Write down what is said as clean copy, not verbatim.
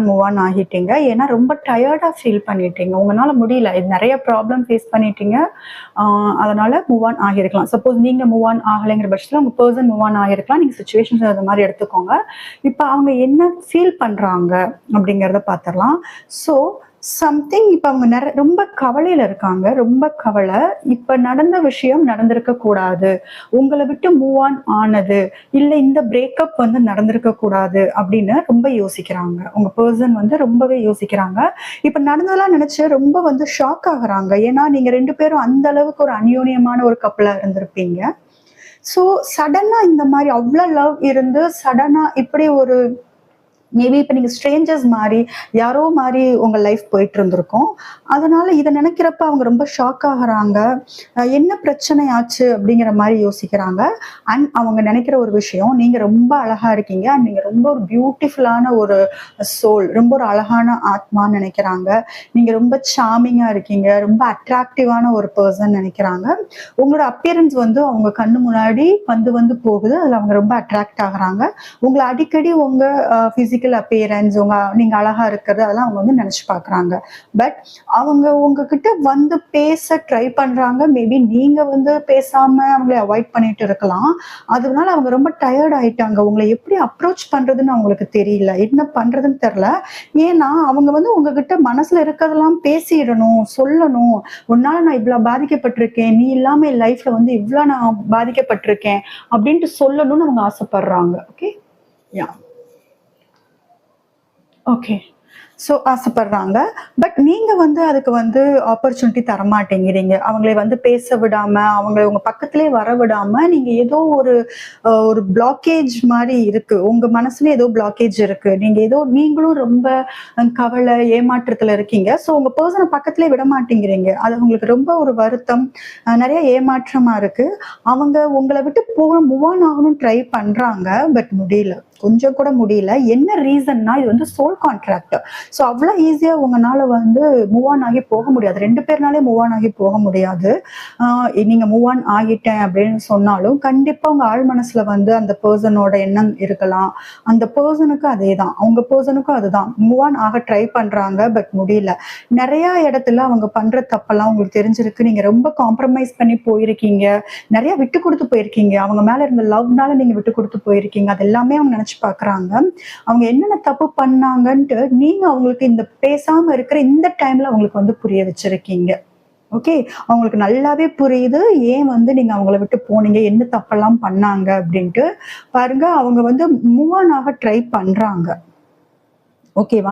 Move on ஆகிட்டீங்க. ஏன்னா ரொம்ப டயர்டா ஃபீல் பண்ணிட்டீங்க. உங்களால முடியல. இது நெறைய ப்ராப்ளம் ஃபேஸ் பண்ணிட்டீங்க. அதனால மூவ் ஆன் ஆகியிருக்கலாம். சப்போஸ் நீங்க மூவ் ஆன் ஆகலைங்கிற பட்சத்துல உங்க பெர்சன் மூவ் ஆன் ஆகியிருக்கலாம். நீங்க சிச்சுவேஷன்ஸ் அது மாரி எடுத்துக்கோங்க. இப்ப அவங்க என்ன ஃபீல் பண்றாங்க அப்படிங்கிறத பார்த்துரலாம். ஸோ சம்திங் இப்ப அவங்க ரொம்ப கவலையில இருக்காங்க. ரொம்ப கவலை. இப்ப நடந்த விஷயம் நடந்திருக்க கூடாது. உங்கள விட்டு மூவ் ஆன் ஆனது, இல்ல இந்த பிரேக்கப் வந்து நடந்திருக்க கூடாது அப்படின்னு ரொம்ப யோசிக்கிறாங்க. உங்க பெர்சன் வந்து ரொம்பவே யோசிக்கிறாங்க. இப்ப நடந்ததெல்லாம் நினைச்சு ரொம்ப வந்து ஷாக் ஆகுறாங்க. ஏன்னா நீங்க 2 பேரும் அந்த அளவுக்கு ஒரு அந்யோன்யமான ஒரு கப்புலா இருந்திருப்பீங்க. ஸோ சடனா இந்த மாரி அவ்ளோ லவ் இருந்து சடனா இப்படி ஒரு மேபி இப்ப நீங்க ஸ்ட்ரேஞ்சர்ஸ் மாரி, யாரோ மாரி உங்க லைஃப் போயிட்டு இருந்திருக்கும். அதனால இத நினைக்கிறப்ப அவங்க ரொம்ப ஷாக் ஆகுறாங்க. என்ன பிரச்சனை ஆச்சு அப்படிங்கிற மாரி யோசிக்கிறாங்க. அண்ட் அவங்க நினைக்கிற ஒரு விஷயம், நீங்க ரொம்ப அழகா இருக்கீங்க. அண்ட் நீங்க ரொம்ப ஒரு பியூட்டிஃபுல்லான ஒரு சோல். ரொம்ப ஒரு அழகான ஆத்மான்னு நினைக்கிறாங்க. நீங்க ரொம்ப சார்மிங்கா இருக்கீங்க. ரொம்ப அட்ராக்டிவான ஒரு பெர்சன் நினைக்கிறாங்க. உங்களோட அப்பியரன்ஸ் வந்து அவங்க கண்ணு முன்னாடி வந்து வந்து போகுது. அதுல அவங்க ரொம்ப அட்ராக்ட் ஆகுறாங்க. உங்கள அடிக்கடி உங்க பிசிக்கல் அப்பியரன்ஸ், நீங்க அழகா இருக்கிறது அதெல்லாம் அவங்க வந்து நினைச்சு பார்க்குறாங்க. பட் அவங்க உங்ககிட்ட வந்து பேச ட்ரை பண்றாங்க. மேபி நீங்க வந்து பேசாம அவங்கள அவாய்ட் பண்ணிட்டு இருக்கலாம். அதனால அவங்க ரொம்ப டயர்ட் ஆயிட்டாங்க. உங்கள எப்படி அப்ரோச் பண்றதுன்னு அவங்களுக்கு தெரியல. என்ன பண்றதுன்னு தெரியல. ஏன்னா அவங்க வந்து உங்ககிட்ட மனசுல இருக்கிறதெல்லாம் பேசிடணும், சொல்லணும். உன்னால நான் இவ்வளவு பாதிக்கப்பட்டிருக்கேன். நீ இல்லாம என் லைஃப்ல வந்து இவ்வளவு நான் பாதிக்கப்பட்டிருக்கேன் அப்படின்ட்டு சொல்லணும்னு அவங்க ஆசைப்படுறாங்க. ஓகே. யா. ஓகே. ஸோ ஆசைப்படுறாங்க. பட் நீங்க வந்து அதுக்கு வந்து ஆப்பர்ச்சுனிட்டி தரமாட்டேங்கிறீங்க. அவங்கள வந்து பேச விடாம, அவங்கள உங்க பக்கத்திலேயே வர விடாம, நீங்க ஏதோ ஒரு பிளாக்கேஜ் மாரி இருக்கு. உங்க மனசுல ஏதோ பிளாக்கேஜ் இருக்கு. நீங்களும் ரொம்ப கவலை, ஏமாற்றத்துல இருக்கீங்க. ஸோ உங்க பெர்சன பக்கத்திலேயே விட மாட்டேங்கிறீங்க. அது உங்களுக்கு ரொம்ப ஒரு வருத்தம், நெறைய ஏமாற்றமா இருக்கு. அவங்க உங்கள விட்டு மூவ் ஆன் ஆகணும்னு ட்ரை பண்றாங்க. பட் முடியல. கொஞ்சம் கூட முடியல. என்ன ரீசன்னா இது வந்து சோல் கான்ட்ராக்ட். ஸோ அவ்வளோ ஈஸியா உங்கனால வந்து மூவ் ஆன் ஆகி போக முடியாது. 2 பேர்னாலே மூவ் ஆன் ஆகி போக முடியாது. நீங்க மூவ் ஆன் ஆகிட்டேன் அப்படின்னு சொன்னாலும் கண்டிப்பா உங்க ஆழ் மனசுல வந்து அந்த பெர்சனோட எண்ணம் இருக்கலாம். அந்த பெர்சனுக்கு அதேதான். அவங்க பெர்சனுக்கும் அதுதான். மூவ் ஆன் ஆக ட்ரை பண்றாங்க. பட் முடியல. நிறைய இடத்துல அவங்க பண்ற தப்பெல்லாம் உங்களுக்கு தெரிஞ்சிருக்கு. நீங்க ரொம்ப காம்ப்ரமைஸ் பண்ணி போயிருக்கீங்க. நிறைய விட்டு கொடுத்து போயிருக்கீங்க. அவங்க மேல இருந்த லவ்னால நீங்க விட்டு கொடுத்து போயிருக்கீங்க. அது எல்லாமே அவங்க நினைச்சு பாக்குறாங்க. அவங்க என்னென்ன தப்பு பண்ணாங்கன்ட்டு நீங்க அவங்களுக்கு இந்த பேசாம இருக்கிற இந்த டைம்ல அவங்களுக்கு வந்து புரிய வச்சிருக்கீங்க. ஓகே. அவங்களுக்கு நல்லாவே புரியுது. ஏன் வந்து நீங்க அவங்கள விட்டு போனீங்க, என்ன தப்பெல்லாம் பண்ணாங்க அப்படின்ட்டு. பாருங்க அவங்க வந்து மூவ் ஆன் ஆக ட்ரை பண்றாங்க. ஓகேவா?